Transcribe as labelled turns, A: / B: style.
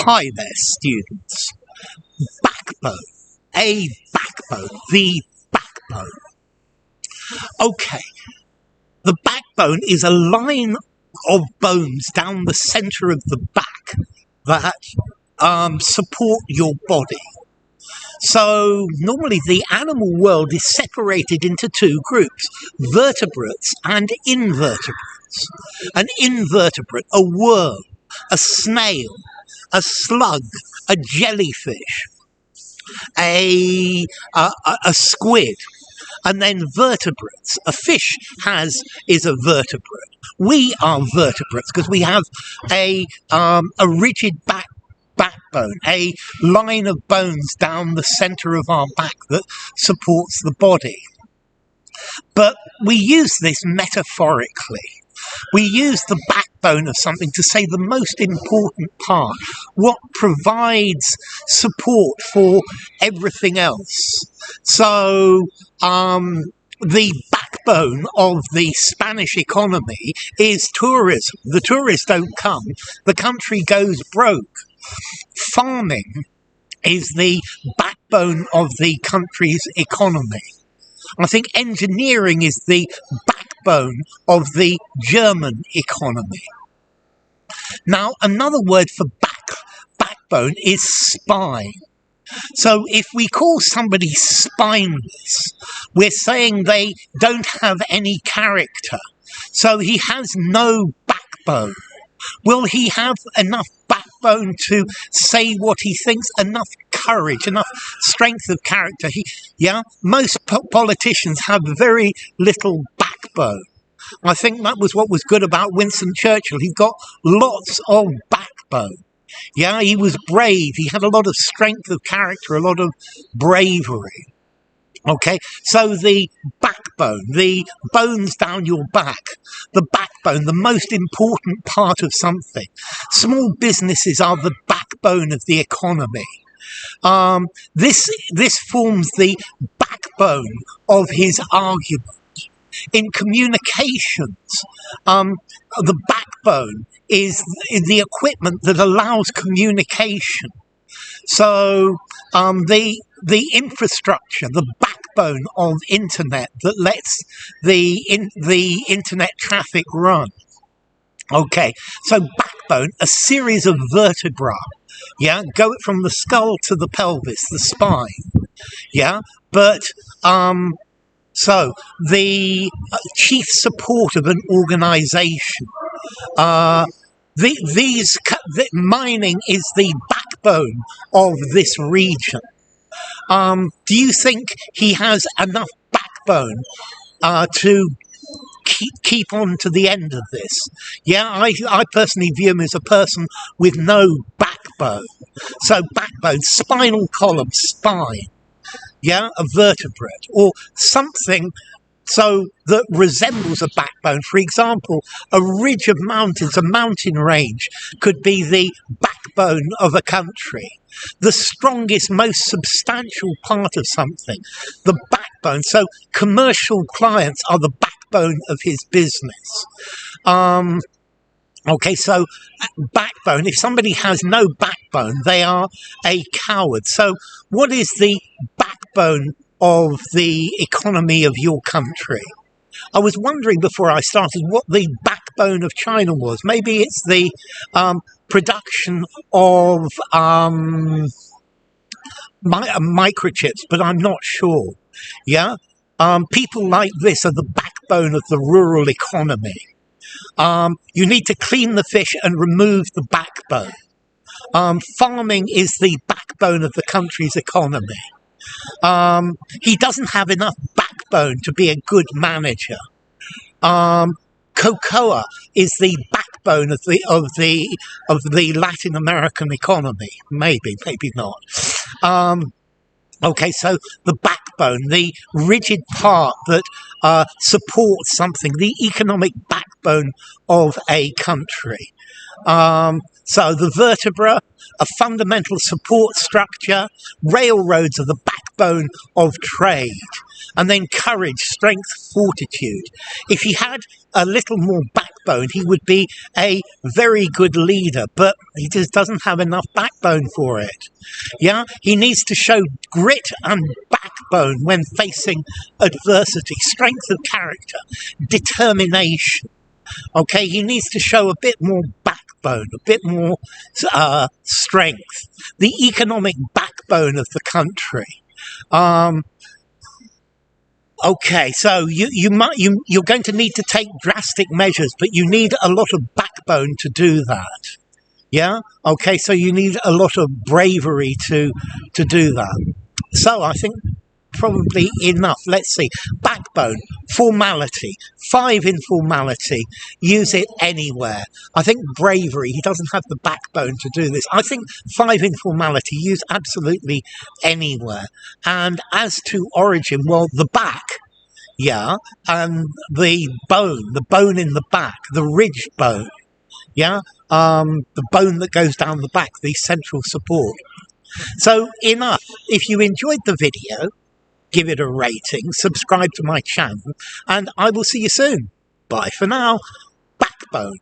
A: Hi there, students. Backbone. A backbone. The backbone. Okay. The backbone is a line of bones down the centre of the back that support your body. So normally the animal world is separated into two groups, vertebrates and invertebrates. An invertebrate, a worm, a snail, a slug, a jellyfish, a squid, and then vertebrates. A fish is a vertebrate. We are vertebrates because we have a rigid backbone, a line of bones down the centre of our back that supports the body. But we use this metaphorically. We use the backbone of something to say the most important part, what provides support for everything else. So, the backbone of the Spanish economy is tourism. The tourists don't come, the country goes broke. Farming is the backbone of the country's economy. I think engineering is the backbone of the German economy. Now, another word for backbone is spine. So if we call somebody spineless, we're saying they don't have any character. So he has no backbone. Will he have enough backbone to say what he thinks? Enough courage, enough strength of character? Most politicians have very little backbone. I think that was what was good about Winston Churchill. He got lots of backbone. Yeah, he was brave. He had a lot of strength of character, a lot of bravery. Okay, so the backbone, the bones down your back, the backbone, the most important part of something. Small businesses are the backbone of the economy. This forms the backbone of his argument. In communications, the backbone is the equipment that allows communication. So the infrastructure, the backbone of internet that lets the internet traffic run. Okay, so backbone, a series of vertebrae. Yeah, go from the skull to the pelvis, the spine. Yeah, but so the chief support of an organisation. Mining is the backbone of this region. Do you think he has enough backbone to keep on to the end of this? Yeah, I personally view him as a person with no backbone. So backbone, spinal column, spine. Yeah, a vertebrate or something so that resembles a backbone. For example, a ridge of mountains, a mountain range, could be the backbone of a country. The strongest, most substantial part of something, the backbone. So commercial clients are the backbone of his business. Okay, so backbone, if somebody has no backbone, they are a coward. So what is the backbone of the economy of your country? I was wondering before I started what the backbone of China was. Maybe it's the production of microchips, but I'm not sure. Yeah, people like this are the backbone of the rural economy. You need to clean the fish and remove the backbone. Farming is the backbone of the country's economy. He doesn't have enough backbone to be a good manager. Cocoa is the backbone of the Latin American economy. Maybe not. Okay, so the backbone, the rigid part that supports something, the economic backbone of a country. So the vertebra, a fundamental support structure, railroads are the backbone of trade. And then courage, strength, fortitude. If he had a little more backbone, he would be a very good leader, but he just doesn't have enough backbone for it. Yeah, he needs to show grit and backbone when facing adversity, strength of character, determination. Okay, he needs to show a bit more backbone, a bit more strength, the economic backbone of the country. Okay, so you're going to need to take drastic measures, but you need a lot of backbone to do that. Yeah. Okay, so you need a lot of bravery to do that. So I think probably enough. Let's see. Backbone, formality, 5 in formality. Use it anywhere. I think bravery. He doesn't have the backbone to do this. I think 5 in formality. Use absolutely anywhere. And as to origin, well, the back. Yeah, and the bone in the back, the ridge bone. Yeah, the bone that goes down the back, the central support. So enough. If you enjoyed the video, give it a rating, subscribe to my channel, and I will see you soon. Bye for now. Backbone.